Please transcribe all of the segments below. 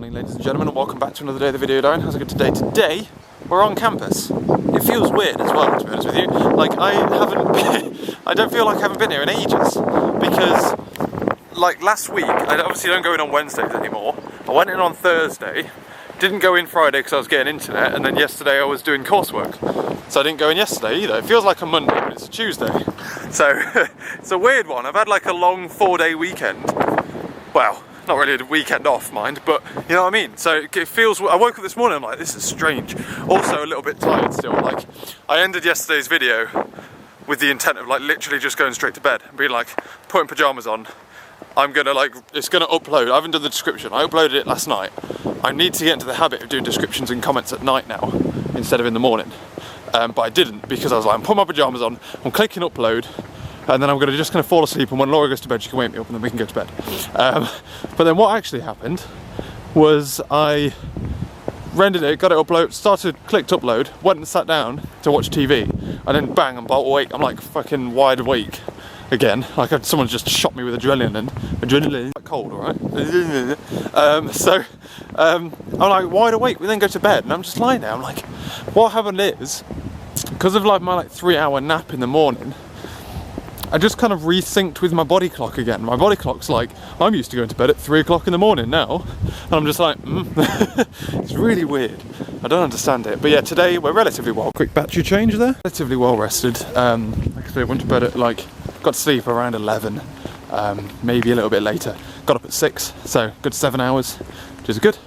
morning, ladies and gentlemen, and welcome back to another day of the video down. How's it going today? Today, we're on campus. It feels weird as well, to be honest with you. Like, I don't feel like I haven't been here in ages, because, like, last week, I obviously don't go in on Wednesdays anymore. I went in on Thursday, didn't go in Friday because I was getting internet, and then yesterday I was doing coursework. So I didn't go in yesterday either. It feels like a Monday, but it's a Tuesday. So, it's a weird one. I've had like a long 4-day weekend. Well, not really a weekend off, mind, but you know what I mean? So it feels, I woke up this morning, I'm like, this is strange. Also a little bit tired still. Like, I ended yesterday's video with the intent of like literally just going straight to bed and being like, putting pajamas on. I'm gonna like, it's gonna upload. I haven't done the description. I uploaded it last night. I need to get into the habit of doing descriptions and comments at night now, instead of in the morning. But I didn't, because I was like, I'm putting my pajamas on, I'm clicking upload, and then I'm just gonna fall asleep, and when Laura goes to bed, she can wake me up, and then we can go to bed. But then what actually happened was I rendered it, got it upload, clicked upload, went and sat down to watch TV, and then bang, I'm awake. I'm like fucking wide awake again. Like someone just shot me with adrenaline. Quite cold, alright? I'm like wide awake. We then go to bed, and I'm just lying there. I'm like, what happened is, because of like my 3-hour nap in the morning, I just kind of resynced with my body clock again. My body clock's like, I'm used to going to bed at 3 o'clock in the morning now. And I'm just like, It's really weird. I don't understand it. But yeah, today we're relatively well. Quick battery change there. Relatively well rested. Like I said, I went to bed at got to sleep around 11, maybe a little bit later. Got up at 6, so good 7 hours, which is good.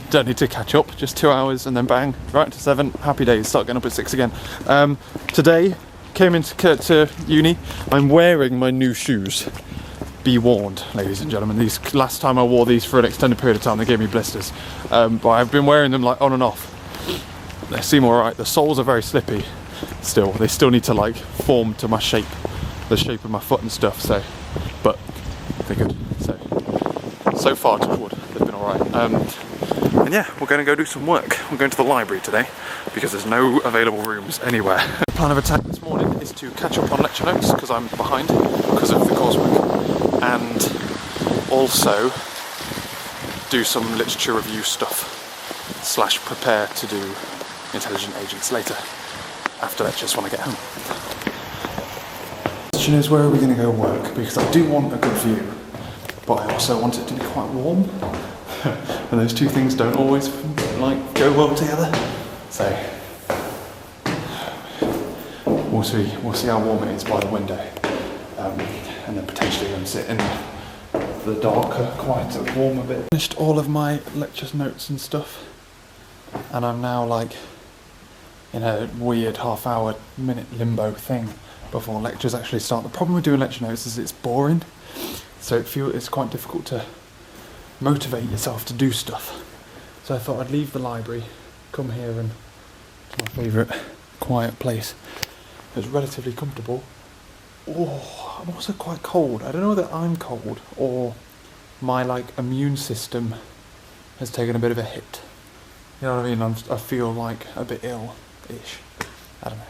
Don't need to catch up, just 2 hours and then bang, right to 7, happy days, start getting up at 6 again. Today, came into uni, I'm wearing my new shoes. Be warned, ladies and gentlemen, last time I wore these for an extended period of time, they gave me blisters. But I've been wearing them like on and off. They seem alright, the soles are very slippy still, they still need to like form to my shape, the shape of my foot and stuff, so, but they're good, so far touch wood, they've been alright. And yeah, we're going to go do some work. We're going to the library today because there's no available rooms anywhere. The plan of attack this morning is to catch up on lecture notes because I'm behind because of the coursework, and also do some literature review stuff / prepare to do intelligent agents later after lectures when I get home. The question is, where are we going to go work? Because I do want a good view, but I also want it to be quite warm. And those two things don't always like go well together. So we'll see how warm it is by the window, and then potentially go and sit in the darker, quieter, warmer bit. Finished all of my lectures notes and stuff, and I'm now like in a weird half-hour minute limbo thing before lectures actually start. The problem with doing lecture notes is it's boring, so it's quite difficult to motivate yourself to do stuff. So I thought I'd leave the library, come here and to my favourite quiet place. It's relatively comfortable. Oh, I'm also quite cold. I don't know whether I'm cold or my immune system has taken a bit of a hit. You know what I mean? I feel like a bit ill-ish. I don't know.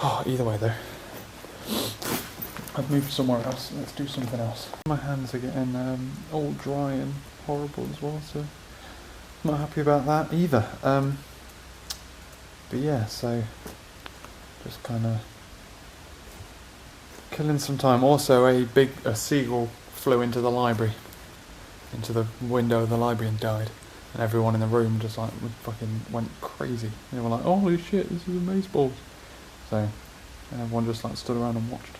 Oh, either way though. I've moved somewhere else. Let's do something else. My hands are getting all dry and horrible as well, so not happy about that either. But yeah, so just kind of killing some time. Also, a seagull flew into the library, into the window of the library and died, and everyone in the room just like fucking went crazy. They were like, "Holy shit, this is amazeballs!" So everyone just like stood around and watched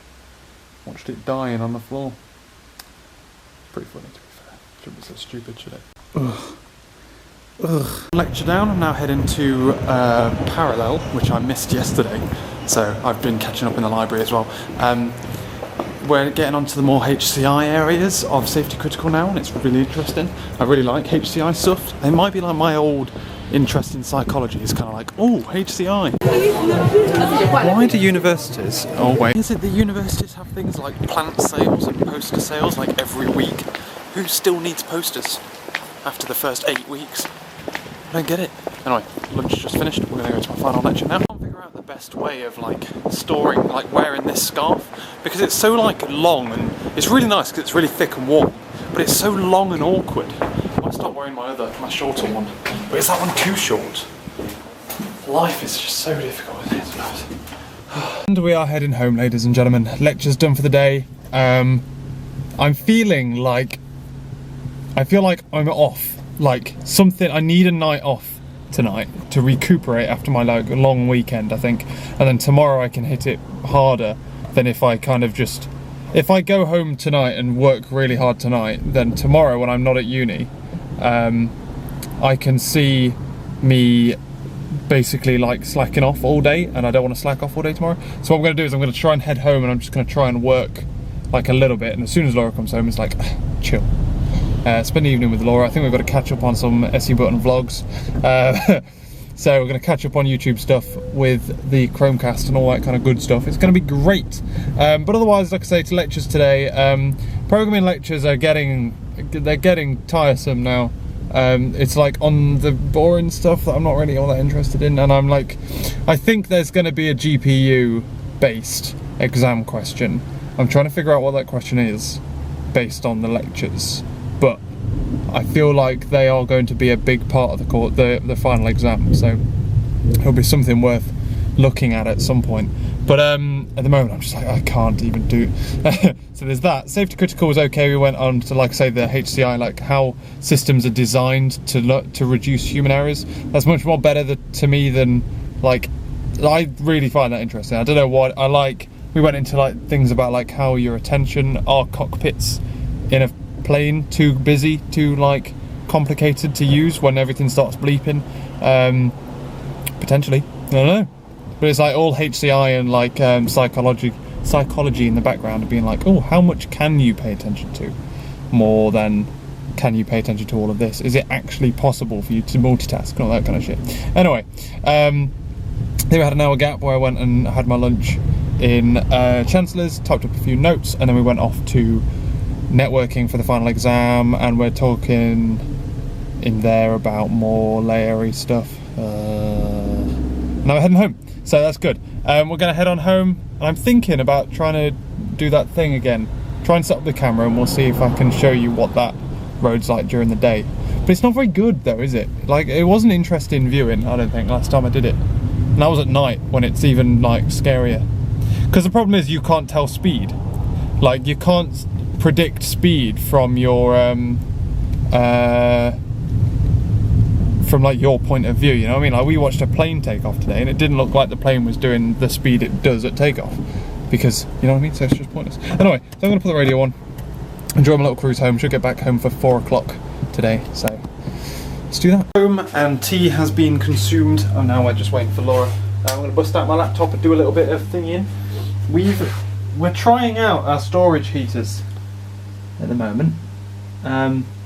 it dying on the floor. Pretty funny, to be fair. Shouldn't be so stupid, should it? Ugh. Lecture down. I'm now heading to Parallel, which I missed yesterday, so I've been catching up in the library as well. We're getting onto the more HCI areas of safety critical now, and it's really interesting. I really like HCI stuff. It might be like my old interest in psychology is kind of like, oh, HCI. Why do universities, is it that universities have things like plant sales and poster sales like every week? Who still needs posters after the first 8 weeks? I don't get it. Anyway, lunch just finished. We're gonna go to my final lecture now. I can't figure out the best way of like storing, like wearing this scarf, because it's so like long, and it's really nice because it's really thick and warm, but it's so long and awkward. I might start wearing my shorter one, but is that one too short? Life is just so difficult, isn't it? And we are heading home, ladies and gentlemen. Lecture's done for the day. I'm feeling like, I feel like I'm off. Like something, I need a night off tonight to recuperate after my like long weekend, I think. And then tomorrow I can hit it harder than if I kind of just, if I go home tonight and work really hard tonight, then tomorrow when I'm not at uni, I can see me basically like slacking off all day, and I don't want to slack off all day tomorrow. So what I'm going to do is I'm going to try and head home, and I'm just going to try and work like a little bit, and as soon as Laura comes home it's like chill. Spend the evening with Laura. I think we've got to catch up on some SE Button vlogs. So we're going to catch up on YouTube stuff with the Chromecast and all that kind of good stuff. It's going to be great. But otherwise, like I say, to lectures today, programming lectures are getting tiresome now. It's like on the boring stuff that I'm not really all that interested in, and I'm like, I think there's going to be a GPU based exam question. I'm trying to figure out what that question is based on the lectures, but I feel like they are going to be a big part of the final exam, so it'll be something worth looking at some point. But at the moment I'm just like, I can't even do so there's that. Safety critical was okay. We went on to, like I say, the HCI, like how systems are designed to reduce human errors. That's much more better to me than, like, I really find that interesting. I don't know what I like. We went into like things about like how your attention, are cockpits in a plane too busy, too like complicated to use when everything starts bleeping? Potentially, I don't know. But it's like all HCI and like psychology in the background of being like, oh, how much can you pay attention to? More than can you pay attention to all of this? Is it actually possible for you to multitask and all that kind of shit? Anyway, then we had an hour gap where I went and had my lunch in Chancellor's, typed up a few notes, and then we went off to networking for the final exam, and we're talking in there about more layery stuff. Now we're heading home, so that's good. We're going to head on home, and I'm thinking about trying to do that thing again. Try and set up the camera, and we'll see if I can show you what that road's like during the day. But it's not very good though, is it? Like, it wasn't interesting viewing, I don't think, last time I did it. And that was at night, when it's even like scarier. Because the problem is you can't tell speed. Like, you can't predict speed from your from like your point of view, you know what I mean? Like, we watched a plane take off today, and it didn't look like the plane was doing the speed it does at takeoff, because, you know what I mean? So it's just pointless. Anyway, so I'm gonna put the radio on, enjoy my little cruise home. Should get back home for 4 o'clock today, so let's do that. Home, and tea has been consumed. Oh, now we're just waiting for Laura. I'm gonna bust out my laptop and do a little bit of thingying. We're trying out our storage heaters at the moment.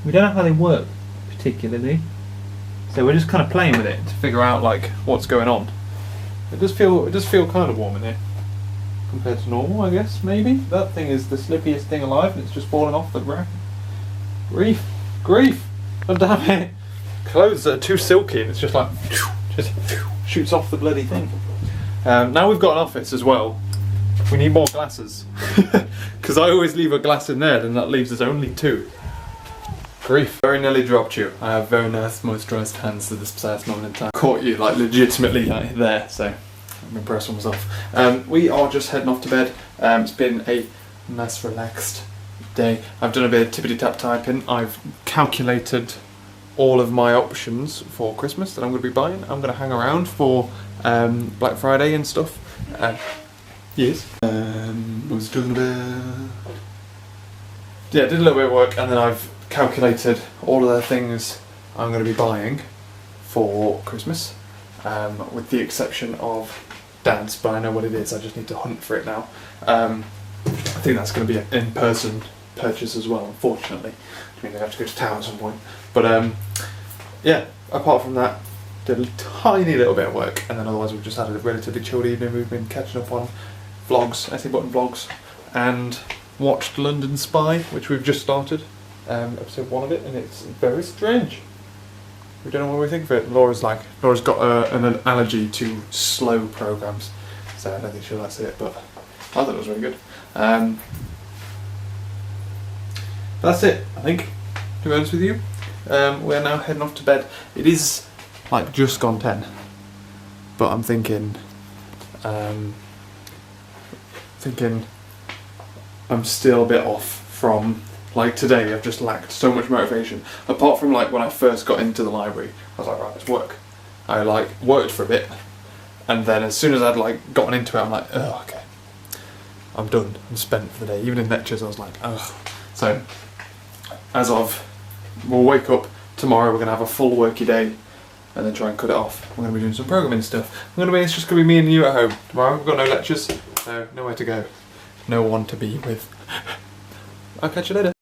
We don't know how they work particularly, so we're just kind of playing with it to figure out like what's going on. It does feel kind of warm in here compared to normal, I guess. Maybe that thing is the slippiest thing alive, and it's just falling off the rack. Grief! Oh, damn it! Clothes that are too silky, and it's just like just shoots off the bloody thing. Now we've got an office as well. We need more glasses, because I always leave a glass in there, and that leaves us only 2. Grief. Very nearly dropped you. I have very nice moisturised hands at this precise moment in time. Caught you like legitimately like there, so I'm impressed with myself. We are just heading off to bed. It's been a nice relaxed day. I've done a bit of tippity tap typing. I've calculated all of my options for Christmas that I'm going to be buying. I'm going to hang around for Black Friday and stuff. Yes. What was I talking about? Yeah, did a little bit of work, and then I've calculated all of the things I'm going to be buying for Christmas, with the exception of Dad's, but I know what it is, I just need to hunt for it now. I think that's going to be an in-person purchase as well, unfortunately, which means I have to go to town at some point. But yeah, apart from that, did a tiny little bit of work, and then otherwise we've just had a relatively chilled evening. We've been catching up on vlogs, SE Button vlogs, and watched London Spy, which we've just started, episode 1 of it, and it's very strange. we don't know what we think of it. Laura's got an allergy to slow programs, so I don't think she likes it, but I thought it was really good. That's it, I think, to be honest with you. We're now heading off to bed. It is like just gone 10, but I'm thinking I'm still a bit off from, like, today. I've just lacked so much motivation. Apart from, like, when I first got into the library, I was like, right, let's work. I, like, worked for a bit, and then as soon as I'd, like, gotten into it, I'm like, oh, okay, I'm done, I'm spent for the day. Even in lectures, I was like, oh. So, we'll wake up tomorrow, we're going to have a full worky day, and then try and cut it off. We're going to be doing some programming stuff. It's just going to be me and you at home tomorrow. We've got no lectures, so nowhere to go. No one to be with. I'll catch you later.